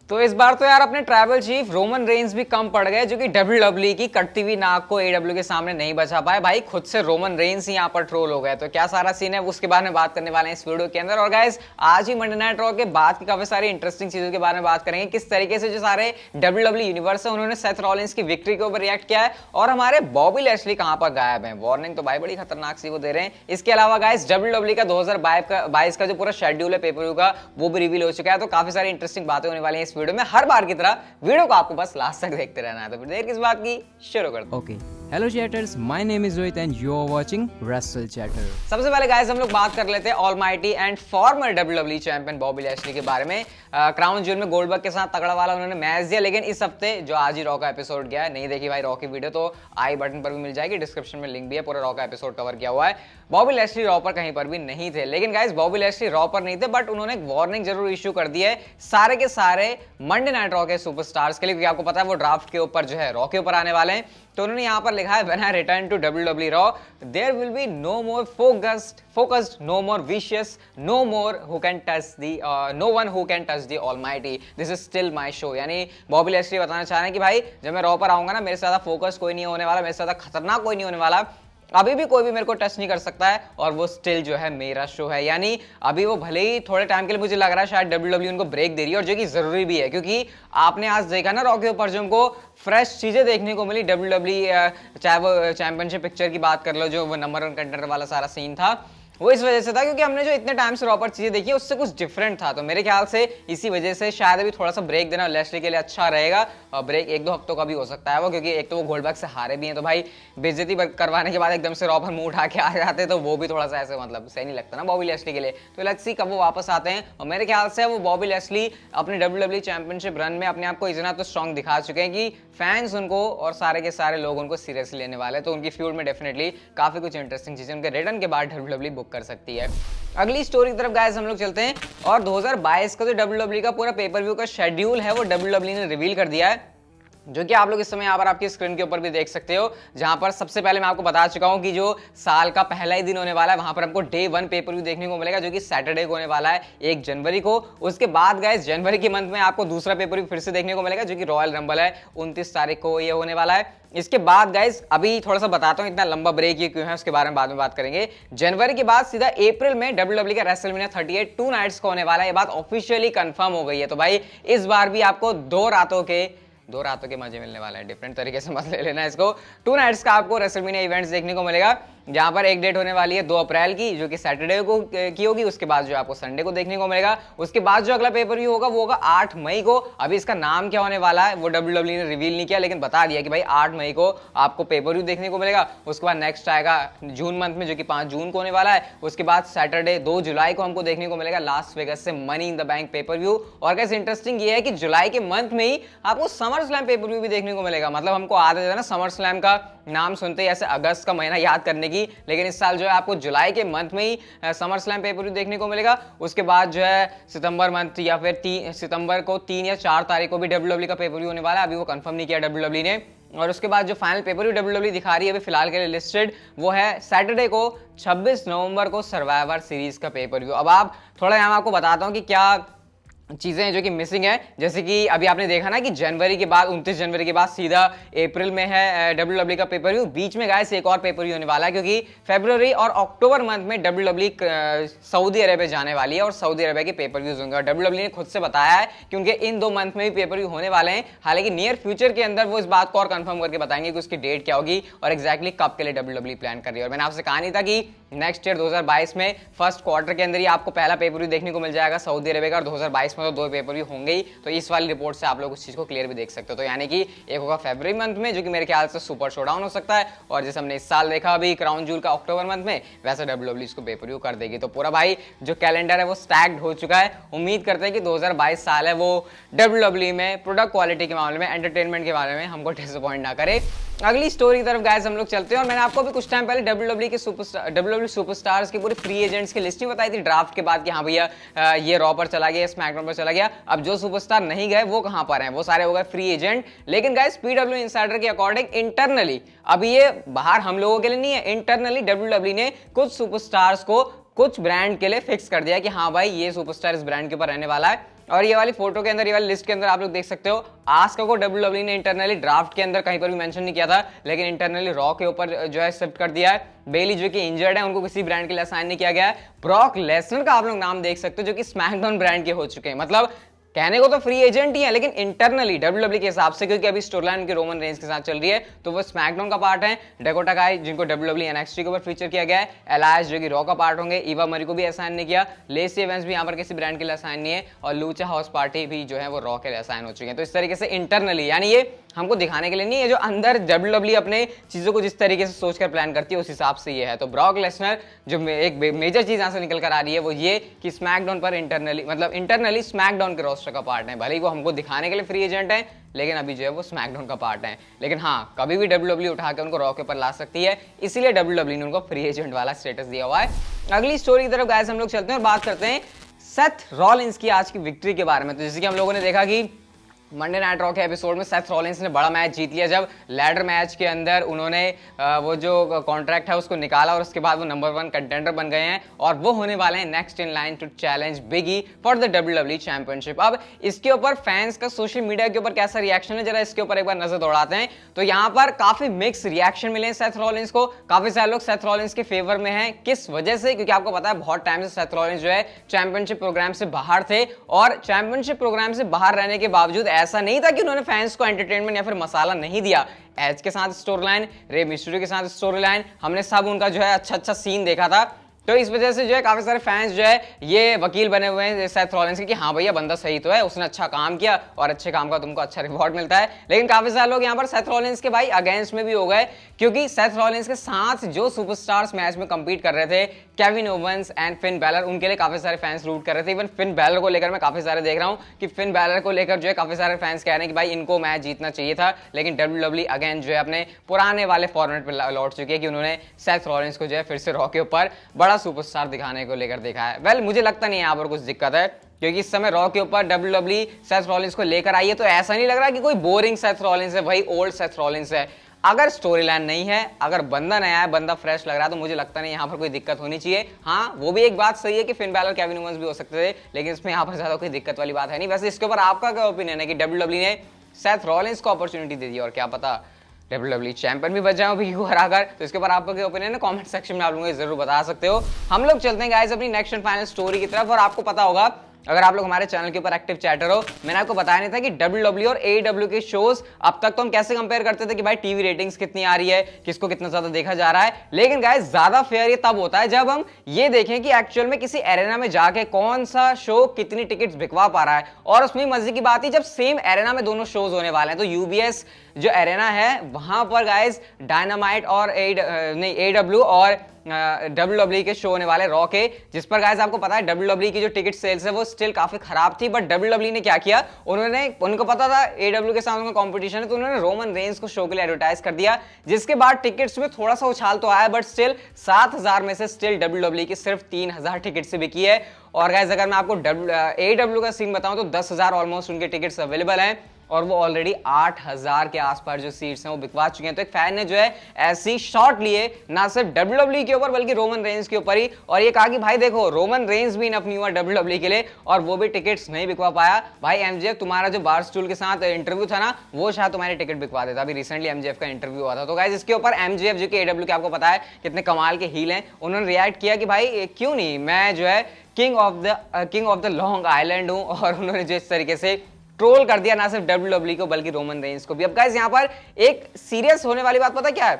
तो इस बार तो यार अपने ट्राइबल चीफ रोमन रेंस भी कम पड़ गए, जो कि डब्ल्यूडब्ल्यूई की कटती हुई नाक को एडब्ल्यू के सामने नहीं बचा पाए। भाई खुद से रोमन रेंस ही यहाँ पर ट्रोल हो गए। तो क्या सारा सीन है उसके बारे में बात करने वाले हैं इस वीडियो के अंदर। और गाइस आज ही मंडे नाइट रॉ के बाद की काफी सारी इंटरेस्टिंग चीजों के बारे में बात करेंगे, किस तरीके से जो सारे डब्ल्यूडब्ल्यूई यूनिवर्स है उन्होंने सेथ रॉलिंस की विक्ट्री के ऊपर रिएक्ट किया है, और हमारे बॉबी लैशली कहां पर गायब है। वार्निंग तो भाई बड़ी खतरनाक सी वो दे रहे हैं। इसके अलावा गाइस डब्ल्यूडब्ल्यूई का 2022 का जो पूरा शेड्यूल है पेपर व्यू का वो भी रिवील हो चुका है। तो काफी सारी इंटरेस्टिंग बातें होने वाली हैं इस वीडियो में। हर बार की तरह वीडियो को आपको बस लास्ट तक देखते रहना है। तो फिर देर किस बात की, शुरू करते हैं। Okay. Hello chatters, my name is Rohit and you are watching Wrestle Chatter. सबसे पहले गाइस हम लोग बात कर लेते हैं almighty and farmer WWE champion Bobby Lashley के बारे में। क्राउन ज्वेल में गोल्डबर्ग के साथ तगड़ा वाला उन्होंने मैच दिया, लेकिन इस हफ्ते जो आज ही रॉ का एपिसोड गया है, नहीं देखी भाई रॉ की वीडियो तो आई बटन पर भी मिल जाएगी, डिस्क्रिप्शन में लिंक भी है, पूरा रॉ का एपिसोड कवर किया हुआ है। बॉबी लैशली रॉ पर कहीं पर भी नहीं थे, लेकिन गाइस बॉबी लैशली रॉ पर नहीं थे, बट उन्होंने एक वार्निंग जरूर इश्यू कर दी है सारे के सारे मंडे नाइट रॉ के सुपरस्टार्स के लिए, क्योंकि आपको पता है वो ड्राफ्ट के ऊपर जो है रॉ के ऊपर आने वाले हैं। तो उन्होंने यहाँ पर लिखा है when I return to WWE Raw there will be no more focused, no more vicious, no more who can touch the no one who can touch the almighty, this is still my show. यानी Bobby Lashley बताना चाह रहे हैं कि भाई जब मैं raw पर आऊंगा ना, मेरे से ज्यादा फोकस कोई नहीं होने वाला, मेरे से ज्यादा खतरनाक कोई नहीं होने वाला, अभी भी कोई भी मेरे को टच नहीं कर सकता है, और वो स्टिल जो है मेरा शो है। यानी अभी वो भले ही थोड़े टाइम के लिए मुझे लग रहा है शायद डब्ल्यूडब्ल्यूई उनको ब्रेक दे रही है, और जो कि जरूरी भी है, क्योंकि आपने आज देखा ना रॉ के ऊपर जो हमको फ्रेश चीजें देखने को मिली डब्ल्यूडब्ल्यूई, चाहे वो चैंपियनशिप पिक्चर की बात कर लो, जो वो नंबर 1 कंटेंडर वाला सारा सीन था, वो इस वजह से था क्योंकि हमने जो इतने टाइम से रॉ पर चीजें देखी उससे कुछ डिफरेंट था। तो मेरे ख्याल से इसी वजह से शायद अभी थोड़ा सा ब्रेक देना लैशली के लिए अच्छा रहेगा, और ब्रेक 1-2 हफ्तों का भी हो सकता है वो, क्योंकि एक तो वो गोल्डबर्ग से हारे भी हैं, तो भाई बेइज्जती करवाने के बाद एकदम से रॉ पर मुंह उठा के आ जाते तो वो भी थोड़ा सा ऐसे मतलब सही नहीं लगता ना बॉबी लैशली के लिए। तो लेट्स सी कब वो वापस आते हैं, और मेरे ख्याल से वो बॉबी लैशली अपने डब्ल्यूडब्ल्यूई चैंपियनशिप रन में अपने आप को इतना तो स्ट्रॉन्ग दिखा चुके हैं कि फैंस उनको और सारे के सारे लोग उनको सीरियसली लेने वाले हैं। तो उनकी फ्यूड में डेफिनेटली काफी कुछ इंटरेस्टिंग चीजें उनके रिटर्न के बाद डब्ल्यूडब्ल्यूई बुक कर सकती है। अगली स्टोरी की तरफ गाइस हम लोग चलते हैं, और 2022 का जो डब्ल्यूडब्ल्यूई का पूरा पेपर व्यू का शेड्यूल है वो डब्ल्यूडब्ल्यूई ने रिवील कर दिया है, जो कि आप लोग इस समय यहाँ पर आपकी स्क्रीन के ऊपर भी देख सकते हो। जहां पर सबसे पहले मैं आपको बता चुका हूं कि जो साल का पहला ही दिन होने वाला है वहां पर हमको डे 1 पेपर व्यू देखने को मिलेगा, जो कि सैटरडे को होने वाला है 1 जनवरी को। उसके बाद गाइस जनवरी के मंथ में आपको दूसरा पेपर व्यू फिर से देखने को मिलेगा, जो कि रॉयल रंबल है 29 तारीख को ये होने वाला है। इसके बाद गाइस अभी थोड़ा सा बताता हूं इतना लंबा ब्रेक ये क्यों है, उसके बारे में बाद में बात करेंगे। जनवरी के बाद सीधा अप्रैल में डब्ल्यूडब्ल्यूई का रेसलमेनिया 38 2 नाइट्स को होने वाला है, ये बात ऑफिशियली कंफर्म हो गई है। तो भाई इस बार भी आपको दो रातों के मजे मिलने वाले हैं, डिफरेंट तरीके से मत ले लेना इसको। 2 नाइट्स का आपको रेसलमेनिया इवेंट्स देखने को मिलेगा, जहां पर एक डेट होने वाली है 2 अप्रैल की, जो कि सैटरडे को की होगी, उसके बाद जो आपको संडे को देखने को मिलेगा। उसके बाद जो अगला पेपर व्यू होगा वो होगा 8 मई को। अभी इसका नाम क्या होने वाला है वो डब्ल्यूडब्ल्यूई ने रिवील नहीं किया, लेकिन बता दिया कि भाई 8 मई को आपको पेपर व्यू देखने को मिलेगा। उसके बाद नेक्स्ट आएगा जून मंथ में, जो कि 5 जून को होने वाला है। उसके बाद सैटरडे 2 जुलाई को हमको देखने को मिलेगा लास वेगस से money in the bank pay per view. और कैसे इंटरेस्टिंग ये है कि जुलाई के मंथ में ही आपको समर स्लैम पेपर व्यू भी देखने को मिलेगा। मतलब हमको आदत है ना समर स्लैम का नाम सुनते ही ऐसे अगस्त का महीना याद करने की, लेकिन इस साल जो है आपको जुलाई के मंथ में ही समर स्लैम पेपर व्यू देखने को मिलेगा। उसके बाद जो है सितंबर मंथ या फिर सितंबर को 3 या 4 तारीख को भी डब्ल्यूडब्ल्यूई का पेपर व्यू होने वाला है, अभी वो कंफर्म नहीं किया डब्ल्यूडब्ल्यूई ने। और उसके बाद जो फाइनल पेपर व्यू डब्ल्यूडब्ल्यूई दिखा रही है अभी फिलहाल के लिए लिस्टेड, वो है सैटरडे को 26 नवंबर को सर्वाइवर सीरीज का पेपर व्यू। अब आप थोड़ा यहाँ आपको बताता हूँ कि क्या चीजें हैं जो कि मिसिंग है। जैसे कि अभी आपने देखा ना कि जनवरी के बाद 29 जनवरी के बाद सीधा अप्रैल में है डब्ल्यूडब्ल्यूई का पेपर व्यू। बीच में गाइस एक और पेपर व्यू होने वाला है, क्योंकि फरवरी और अक्टूबर मंथ में डब्ल्यूडब्ल्यूई सऊदी अरेबिया जाने वाली है, और सऊदी अरेबिया के पेपर व्यूज होंगे। और डब्ल्यूडब्ल्यूई ने खुद से बताया है क्योंकि इन 2 मंथ में भी पेपर व्यू होने वाले हैं। हालांकि नियर फ्यूचर के अंदर वो इस बात को और कंफर्म करके बताएंगे कि उसकी डेट क्या होगी और एक्जैक्टली कब के लिए डब्ल्यूडब्ल्यूई प्लान कर रही है। और मैंने आपसे कहा नहीं था कि नेक्स्ट ईयर 2022 में फर्स्ट क्वार्टर के अंदर ही आपको पहला पेपर व्यू देखने को मिल जाएगा सऊदी अरेबिया का, और 2022 में तो 2 पेपर व्यू होंगे ही। तो इस वाली रिपोर्ट से आप लोग उस चीज को क्लियर भी देख सकते हो। तो यानी कि एक होगा फरवरी मंथ में, जो कि मेरे ख्याल से सुपर शोडाउन हो सकता है, और जैसे हमने इस साल देखा अभी क्राउन जूल का अक्टूबर मंथ में, वैसे डब्ल्यूडब्ल्यूई इसको पेपर व्यू कर देगी। तो पूरा भाई जो कैलेंडर है वो स्टैक्ड हो चुका है। उम्मीद करते हैं कि 2022 साल है वो डब्ल्यूडब्ल्यूई में प्रोडक्ट क्वालिटी के मामले में, एंटरटेनमेंट के बारे में हमको डिसअपॉइंट ना करे। अगली स्टोरी की तरफ गाइस हम लोग चलते हैं, और मैंने आपको भी कुछ टाइम पहले डब्ल्यूडब्ल्यूई सुपरस्टार्स के पूरे फ्री एजेंट्स की लिस्ट बताई थी ड्राफ्ट के बाद कि हाँ भैया ये रॉ पर चला गया, स्मैकडाउन पर चला गया। अब जो सुपरस्टार नहीं गए वो कहां पर हैं, वो सारे हो गए फ्री एजेंट। लेकिन गाइस पीडब्ल्यू इनसाइडर के अकॉर्डिंग इंटरनली, अभी ये बाहर हम लोगों के लिए नहीं है, इंटरनली डब्ल्यूडब्ल्यूई ने कुछ सुपरस्टार्स को कुछ ब्रांड के लिए फिक्स कर दिया कि हाँ भाई ये सुपरस्टार इस ब्रांड के ऊपर रहने वाला है। और ये वाली फोटो के अंदर, ये वाली लिस्ट के अंदर आप लोग देख सकते हो, आस्का को डब्ल्यूडब्ल्यूई ने इंटरनली ड्राफ्ट के अंदर कहीं पर भी मेंशन नहीं किया था, लेकिन इंटरनली रॉ के ऊपर जो है शिफ्ट कर दिया है। बेली जो कि इंजर्ड है, उनको किसी ब्रांड के लिए असाइन नहीं किया गया है। ब्रॉक लेसनर का आप लोग नाम देख सकते हो, जो कि स्मैकडाउन ब्रांड के हो चुके हैं। मतलब कहने को तो फ्री एजेंट ही है, लेकिन इंटरनली डब्ल्यूडब्ल्यू के हिसाब से, क्योंकि अभी स्टोरलाइन के रोमन रेंज के साथ चल रही है, तो वो स्मैकडाउन का पार्ट है। डेकोटा काई, जिनको डब्ल्यूडब्ल्यू एनएक्सटी के ऊपर फीचर किया गया है। एलायस जो कि रॉ का पार्ट होंगे। ईवा मरी को भी असाइन नहीं किया। लेसी एवेंस भी यहाँ पर किसी ब्रांड के लिए असाइन नहीं है। और लूचा हाउस पार्टी भी जो है वो रॉ के लिए असाइन हो चुके हैं। तो इस तरीके से इंटरनली, यानी ये हमको दिखाने के लिए नहीं है, जो अंदर डब्ल्यूडब्ल्यू अपने चीजों को जिस तरीके से सोचकर प्लान करती है उस हिसाब से ये है। तो ब्रॉक लेसनर जो एक मेजर चीज यहां से निकल कर आ रही है वो ये कि स्मैकडाउन पर इंटरनली, मतलब इंटरनली स्मैकडाउन के रोस्टर का पार्ट है। भले ही वो हमको दिखाने के लिए फ्री एजेंट है, लेकिन अभी जो है वो स्मैकडाउन का पार्ट है। लेकिन हाँ, कभी भी डब्ल्यूडब्ल्यू उठा के उनको रॉ के ऊपर ला सकती है, इसीलिए डब्ल्यूडब्ल्यू ने उनको फ्री एजेंट वाला स्टेटस दिया हुआ है। अगली स्टोरी की तरफ गाइस हम लोग चलते हैं और बात करते हैं सेथ रॉलिंस की आज की विक्ट्री के बारे में। तो जैसे कि हम लोगों ने देखा कि मंडे नाइट रॉ के एपिसोड में सेथ रॉलिंस ने बड़ा मैच जीत लिया, जब लैडर मैच के अंदर उन्होंने वो जो कॉन्ट्रैक्ट है उसको निकाला और उसके बाद वो नंबर 1 कंटेंडर बन गए हैं और वो होने वाले हैं next in line to challenge Big E for the WWE championship. अब इसके ऊपर फैंस का सोशल मीडिया के ऊपर कैसा रिएक्शन है, जरा इसके ऊपर एक बार नजर दौड़ाते हैं। तो यहाँ पर काफी मिक्स रिएक्शन मिले सेथ रॉलिंस को। काफी सारे लोग सेथ रॉलिंस के फेवर में हैं। किस वजह से? क्योंकि आपको पता है बहुत टाइम से सेथ रॉलिंस जो है चैंपियनशिप प्रोग्राम से बाहर थे, और चैंपियनशिप प्रोग्राम से बाहर रहने के बावजूद ऐसा नहीं था कि उन्होंने फैंस को एंटरटेनमेंट या फिर मसाला नहीं दिया। एज के साथ स्टोरी लाइन, रे मिस्टीरियो के साथ स्टोरी लाइन, हमने सब उनका जो है अच्छा सीन देखा था। तो इस वजह से जो है काफी सारे फैंस जो है ये वकील बने हुए हैं सेथ रॉलिंस के कि हाँ भैया बंदा सही तो है, उसने अच्छा काम किया और अच्छे काम का तुमको अच्छा रिवॉर्ड मिलता है। लेकिन काफी सारे लोग यहाँ पर सेथ रॉलिंस के भाई अगेंस्ट में भी हो गए, क्योंकि सेथ रॉलिंस के साथ जो सुपरस्टार्स मैच में कंपीट कर रहे थे, Kevin Owens and Finn Balor, उनके लिए काफी सारे फैंस रूट कर रहे थे। इवन फिन बैलर को लेकर मैं काफी सारे देख रहा हूँ कि फिन बैलर को लेकर जो है काफी सारे फैंस कह रहे हैं कि भाई इनको मैच जीतना चाहिए था। लेकिन डब्ल्यूडब्ल्यूई अगेन जो है अपने पुराने वाले फॉर्मेट पर लौट चुकी है कि उन्होंने सेथ रॉलिंस को जो है फिर से रॉ के ऊपर बड़ा सुपरस्टार दिखाने को लेकर देखा है। वेल, मुझे लगता नहीं यहाँ पर कुछ दिक्कत है, क्योंकि इस समय रॉ के ऊपर डब्ल्यूडब्ल्यूई सेथ रॉलिंस को लेकर आई है, तो ऐसा नहीं लग रहा कि कोई बोरिंग सेथ रॉलिंस है, वही ओल्ड सेथ रॉलिंस है। अगर स्टोरी लाइन नहीं है, अगर बंदा नया है, बंदा फ्रेश लग रहा है, तो मुझे लगता नहीं यहाँ पर कोई दिक्कत होनी चाहिए। हाँ, वो भी एक बात सही है कि फिन बैलर, केविन ओवेंस भी हो सकते थे, लेकिन इसमें यहाँ पर ज्यादा कोई दिक्कत वाली बात है नहीं। वैसे इसके ऊपर आपका क्या ओपिनियन है कि डब्ल्यूडब्ल्यूई ने सेथ रॉलिंस को अपॉर्चुनिटी दे दी और क्या पता डब्ल्यूडब्ल्यूई चैंपियन भी बच जाए बिगी को हराकर? तो इसके ऊपर आपका क्या ओपिनियन है, कमेंट सेक्शन में आप लोगों को जरूर बता सकते हो। हम लोग चलते हैं गाइस अपनी नेक्स्ट एंड फाइनल स्टोरी की तरफ। और आपको पता होगा, अगर आप लोग हमारे चैनल के ऊपर एक्टिव चैटर हो, मैंने आपको बताया नहीं था कि डब्ल्यूडब्ल्यू और एईडब्ल्यू के शोज अब तक तो हम कैसे कंपेयर करते थे कि भाई टीवी रेटिंग्स कितनी आ रही है, किसको कितना ज्यादा देखा जा रहा है। लेकिन गाइस ज्यादा फेयर ये तब होता है जब हम ये देखें कि एक्चुअल में किसी एरेना में जाके कौन सा शो कितनी टिकट्स बिकवा पा रहा है। और उसमें मजे की बात है जब सेम एरेना में दोनों शोज होने वाले हैं, तो यूबीएस जो एरेना है वहां पर गाइस डायनामाइट और एईडब्ल्यू और डब्ल्यूडब्ल्यूई के शो होने वाले रॉ के, जिस पर गाइस आपको पता है डब्ल्यूडब्ल्यूई की जो टिकट सेल्स है वो स्टिल काफी खराब थी। बट डब्ल्यूडब्ल्यूई ने क्या किया, उनको पता था एडब्ल्यू के साथ उनका कंपटीशन है, तो उन्होंने रोमन रेंज को शो के लिए एडवर्टाइज कर दिया, जिसके बाद टिकट्स में थोड़ा सा उछाल तो आया, बट स्टिल 7,000 में से स्टिल डब्ल्यूडब्ल्यूई की सिर्फ 3,000 टिकट से बिकी है। और गाइस अगर मैं आपको एडब्ल्यू का सीन बताऊं तो 10,000 ऑलमोस्ट उनके टिकट्स अवेलेबल हैं, और वो ऑलरेडी 8,000 के आसपास जो सीट्स हैं वो बिकवा चुके हैं। तो एक फैन ने जो है ऐसी शॉट लिए ना सिर्फ डब्ल्यूडब्ल्यूई के ऊपर बल्कि रोमन रेंज के ऊपर ही, और ये कहा कि भाई देखो रोमन रेंज भी इनफ नहीं हुआ डब्ल्यूडब्ल्यूई के लिए, और वो भी टिकट्स नहीं बिकवा पाया। भाई एमजेएफ, तुम्हारा जो बारस्टूल के साथ इंटरव्यू था ना, वो शायद तुम्हारी टिकट बिकवा देता। अभी रिसेंटली एमजेएफ का इंटरव्यू हुआ था। तो गाइस इसके ऊपर एमजेएफ जो कि एडब्ल्यू के आपको पता है कितने कमाल के हील हैं, उन्होंने रिएक्ट किया कि भाई क्यों नहीं, मैं जो है king of the long island हूं। और उन्होंने जो इस तरीके से ट्रोल कर दिया ना सिर्फ डब्ल्यूडब्ल्यूई को बल्कि रोमन रेंज को भी। अब गाइस यहाँ पर एक सीरियस होने वाली बात पता क्या है,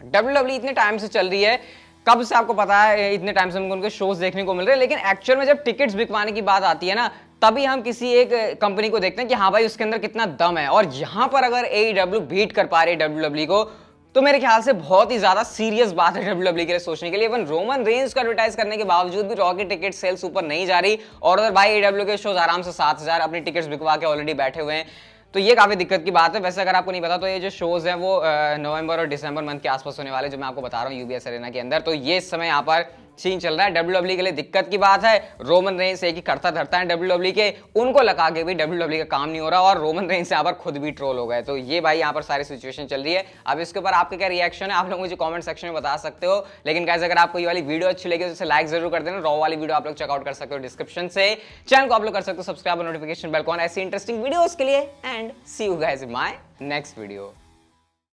डब्ल्यूडब्ल्यूई इतने टाइम से चल रही है, कब से आपको पता है, इतने टाइम से हमको उनके शोज देखने को मिल रहे हैं, लेकिन एक्चुअल में जब टिकट्स बिकवाने की बात आती है ना, तभी हम किसी एक कंपनी को देखते हैं कि हाँ भाई उसके अंदर कितना दम है। और यहां पर अगर एईडब्ल्यू बीट कर पा रही है डब्ल्यूडब्ल्यूई को, तो मेरे ख्याल से बहुत ही ज्यादा सीरियस बात है डब्ल्यूडब्ल्यूई के लिए सोचने के लिए। इवन रोमन रेंज को एडवर्टाइज करने के बावजूद भी रॉ की टिकट सेल्स ऊपर नहीं जा रही, और उधर भाई एडब्ल्यू के शोज आराम से 7,000 अपनी टिकट्स बिकवा के ऑलरेडी बैठे हुए हैं। तो ये काफी दिक्कत की बात है। वैसे अगर आपको नहीं पता तो ये जो शोज हैं वो नवंबर और दिसंबर मंथ के आसपास होने वाले, जो मैं आपको बता रहा हूँ यूबीएस अरेना के अंदर। तो ये इस समय यहाँ पर सीन चल रहा है। WWE के लिए दिक्कत की बात है, रोमन रेंस एक ही करता धरता है WWE के, उनको लगा के भी WWE का काम नहीं हो रहा और रोमन रेंस यहाँ पर खुद भी ट्रोल हो गए। तो ये भाई यहाँ पर सारी सिचुएशन चल रही है। अब इसके ऊपर आपका क्या रिएक्शन है आप लोग मुझे कमेंट सेक्शन में बता सकते हो। लेकिन गाइस अगर आपको ये वाली वीडियो अच्छी लगी तो इसे लाइक जरूर कर देना। रॉ वाली वीडियो आप लोग चेकआउट कर सकते हो डिस्क्रिप्शन से। चैनल को आप लोग कर सकते हो सब्सक्राइब और नोटिफिकेशन बेल कॉन ऐसी इंटरेस्टिंग वीडियोस के लिए। And see you guys in my next video.